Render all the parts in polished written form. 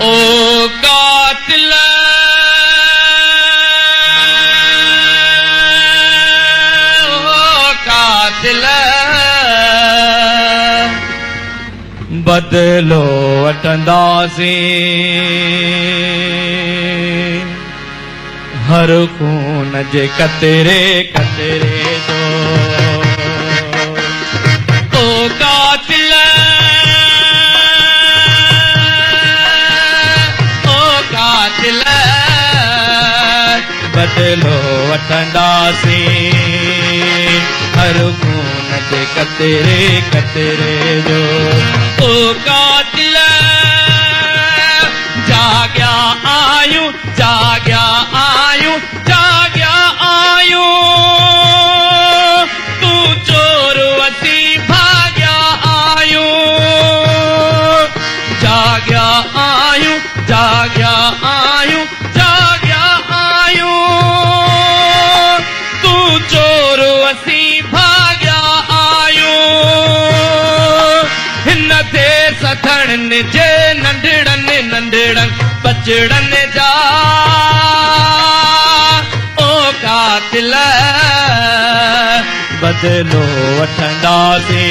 ओ कातिल बदलो वठंदासीं हर खून जे कतरे कतरे जो ओ कातिल बदलो वठंदासीं हर खून जे कतरे कतरे जो ओ कातिल जाग्या आयूं जाग्या आयूं जाग्या आयूं तू चोर वसी भाग्या आयूं जाग्या आयूं जाग्या आयूं जाग्या आयूं तू चोर वसी भाग्या आयूं हिन थे सथड़न जे नंढड़न नंढड़न बचड़न जा ओ कातिल बदलो वठंदासीं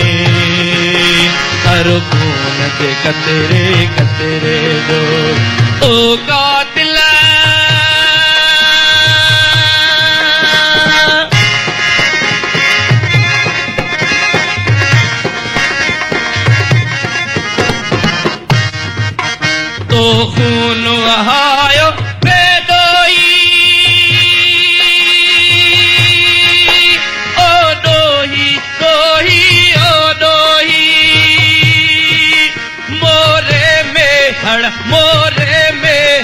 हर खून जे कतरे कतरे जो ओ कातिल तो खून वहायो बेदोई ओ दोही दोही ओ दोही मोरे में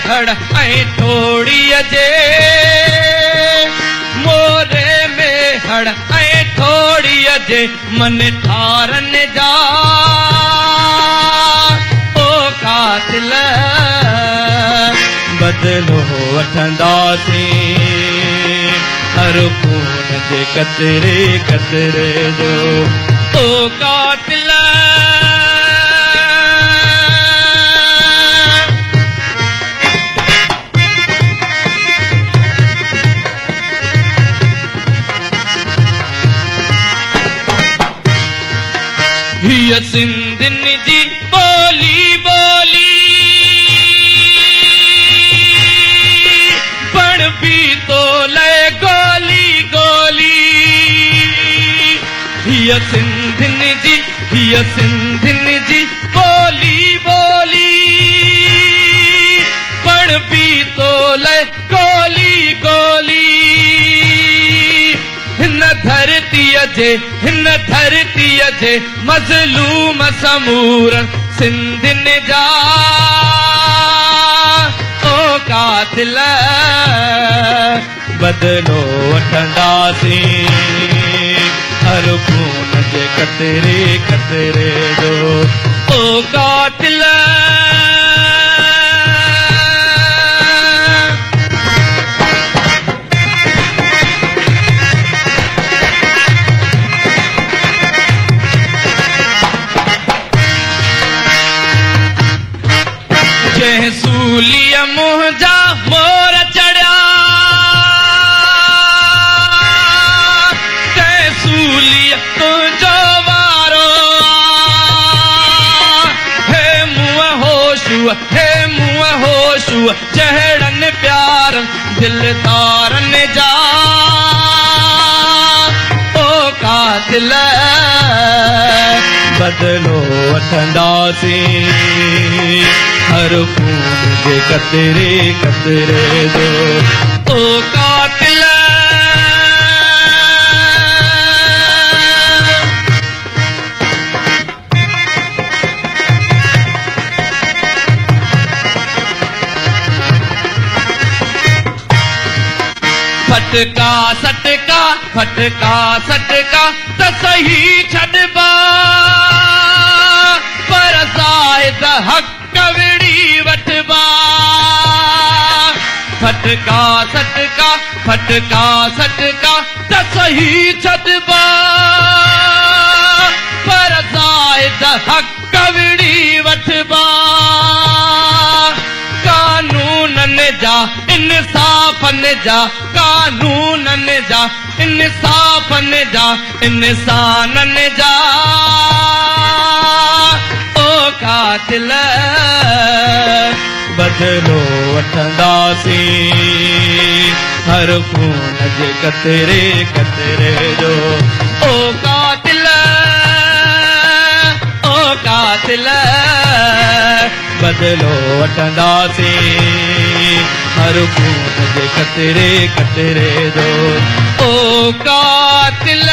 हड़ ऐं थोड़ी जे मोरे में हड़ ऐं थोड़ी जे मन ठारन जा कातिल बदलो वठंदासीं हर खून जे कतरे कतरे जो ओ कातिल हीअ सिंधिन जी बोली बोली पण भी तो ले गोली गोली हीअ सिंधिन जी बोली बोली पण भी तो ले गोली गोली हिन धरतीअ जे मज़लूम समूरन सिंधिन जा ओ कातिल बदलो वठंदासीं हर खून जे कतरे कतरे जो ओ कातिल सूलिया मुंहिंजा मोर चढ़िया तंहिं सूलिया तुंहिंजो वारो हे मुंहुं होशू चढ़नि प्यारनि दिलदारन जा ओ कातिल बदलो वठंदासीं हर खून जे कतरे कतरे जो ओ कातिल फटका सटका फटका सटका त सही छॾबा पर ज़ाहिद हक़ कविड़ी वठबा फटका सटका फटका सटका त सही छॾबा पर ज़ाहिद हक़ कविड़ी वठबा इंसाफ़न जा कानूनन जा इंसाफ़न जा इंसानन जा ओ कातिल बदलो वठंदासीं हर खून जे कतरे कतरे जो ओ कातिल बदलो वठंदासीं हर खून जे कतरे कतरे जो ओ कातिल